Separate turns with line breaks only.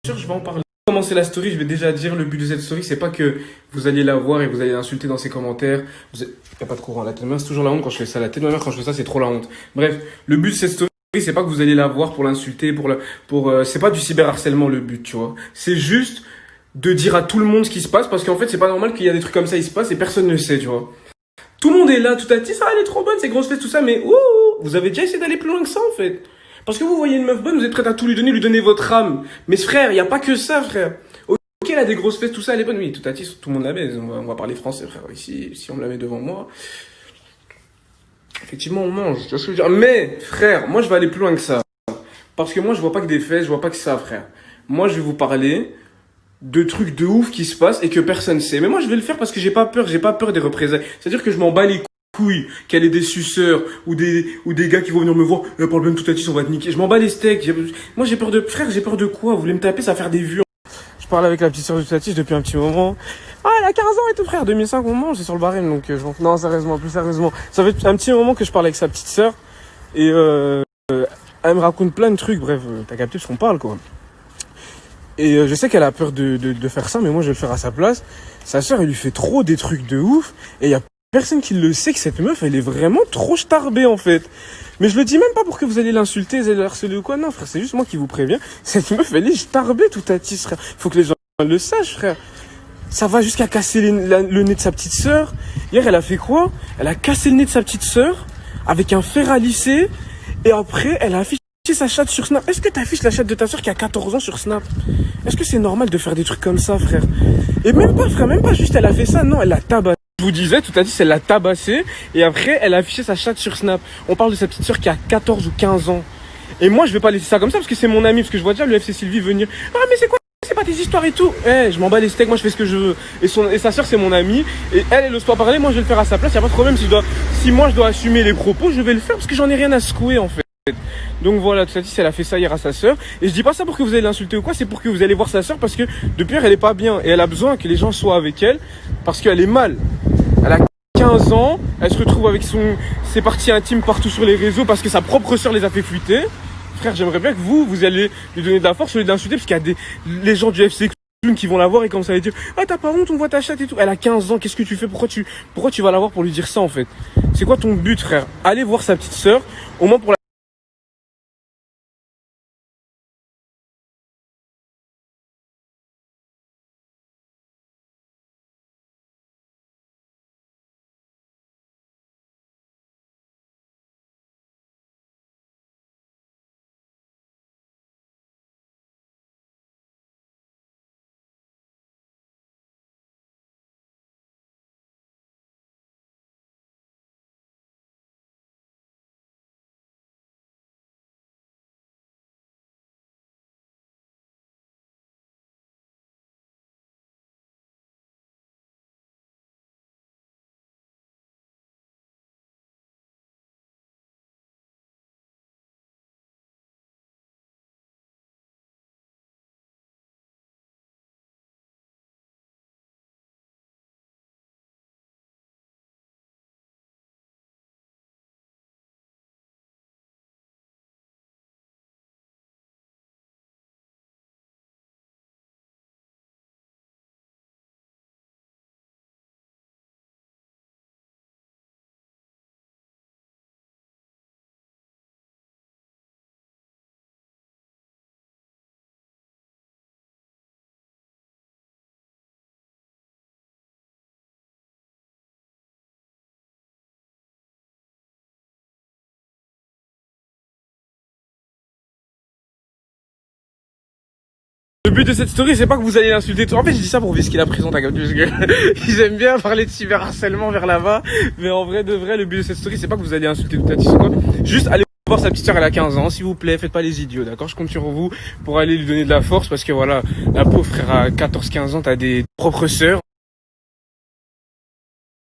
Sûr, je vais en parler. Pour commencer la story, je vais déjà dire le but de cette story, c'est pas que vous allez la voir et vous allez l'insulter dans ses commentaires. Y a pas de courant. La tête de ma mère, c'est toujours la honte quand je fais ça. La tête de ma mère, quand je fais ça, c'est trop la honte. Bref, le but de cette story, c'est pas que vous allez la voir pour l'insulter, c'est pas du cyberharcèlement le but, tu vois. C'est juste de dire à tout le monde ce qui se passe parce qu'en fait, c'est pas normal qu'il y a des trucs comme ça, ils se passent et personne ne sait, tu vois. Tout le monde est là, tout a dit ça, elle est trop bonne, c'est grosse fesses, tout ça, mais ouh, vous avez déjà essayé d'aller plus loin que ça, en fait. Parce que vous voyez une meuf bonne, vous êtes prête à tout lui donner votre âme. Mais frère, il y a pas que ça, frère. Ok, elle a des grosses fesses, tout ça, elle est bonne. Oui, tout à dit, tout le monde la baise. On va parler français, frère. Ici, si on me la met devant moi, effectivement, on mange. Tu vois ce que je veux dire? Mais, frère, moi, je vais aller plus loin que ça. Parce que moi, je vois pas que des fesses, je vois pas que ça, frère. Moi, je vais vous parler de trucs de ouf qui se passent et que personne sait. Mais moi, je vais le faire parce que j'ai pas peur des représailles. C'est-à-dire que je m'en bats les couilles qu'elle ait des suceurs ou des gars qui vont venir me voir, parle bien de tout à on va te niquer. Je m'en bats les steaks. Moi, j'ai peur de, frère, j'ai peur de quoi? Vous voulez me taper, ça va faire des vues. Je parle avec la petite sœur de Tati depuis un petit moment. Ah, elle a 15 ans et tout, frère. 2005, on mange, c'est sur le barème, donc, non, sérieusement, plus sérieusement. Ça fait un petit moment que je parle avec sa petite sœur et, elle me raconte plein de trucs, bref, t'as capté ce qu'on parle, quoi. Et je sais qu'elle a peur de faire ça, mais moi je vais le faire à sa place. Sa sœur, elle lui fait trop des trucs de ouf. Et il y a personne qui le sait que cette meuf, elle est vraiment trop starbée en fait. Mais je le dis même pas pour que vous allez l'insulter, vous allez le harceler ou quoi. Non frère, c'est juste moi qui vous préviens. Cette meuf, elle est starbée tout à tisse, frère. Faut que les gens le sachent, frère. Ça va jusqu'à casser le nez de sa petite sœur. Hier, elle a fait quoi? Elle a cassé le nez de sa petite sœur avec un fer à lisser. Et après, elle a affiché sa chatte sur Snap. Est-ce que t'affiches la chatte de ta soeur qui a 14 ans sur Snap? Est-ce que c'est normal de faire des trucs comme ça, frère? Et même pas, frère, même pas juste elle a fait ça, non, elle l'a tabassé. Je vous disais, tout à dit, elle l'a tabassé, et après, elle a affiché sa chatte sur Snap. On parle de sa petite soeur qui a 14 ou 15 ans. Et moi, je vais pas laisser ça comme ça, parce que c'est mon ami, parce que je vois déjà le FC Sylvie venir. Ah, mais c'est quoi? C'est pas tes histoires et tout. Je m'en bats les steaks, moi je fais ce que je veux. Et sa soeur, c'est mon amie, et elle ose pas parler, moi je vais le faire à sa place, y a pas de problème. Si moi je dois assumer les propos, je vais le faire, parce que j'en ai rien à secouer, en fait. Donc voilà, tout ça dit, elle a fait ça hier à sa sœur. Et je dis pas ça pour que vous allez l'insulter ou quoi, c'est pour que vous allez voir sa sœur parce que depuis hier, elle est pas bien. Et elle a besoin que les gens soient avec elle parce qu'elle est mal. Elle a 15 ans, elle se retrouve avec ses parties intimes partout sur les réseaux parce que sa propre sœur les a fait fuiter. Frère, j'aimerais bien que vous allez lui donner de la force au lieu de l'insulter parce qu'il y a les gens du FC qui vont la voir et comme ça, ils dire ah t'as pas honte, on voit ta chatte et tout. Elle a 15 ans, qu'est-ce que tu fais? Pourquoi tu vas la voir pour lui dire ça en fait? C'est quoi ton but, frère? Allez voir sa petite sœur, au moins pour la... Le but de cette story, c'est pas que vous allez l'insulter. En fait, je dis ça pour ce qu'il a présent, parce que ils aiment bien parler de cyberharcèlement vers là-bas. Mais en vrai, de vrai, le but de cette story, c'est pas que vous allez insulter tout à ou quoi. Juste allez voir sa petite sœur, elle a 15 ans, s'il vous plaît, faites pas les idiots, d'accord? Je compte sur vous pour aller lui donner de la force parce que voilà, la pauvre frère à 14-15 ans, t'as des propres sœurs.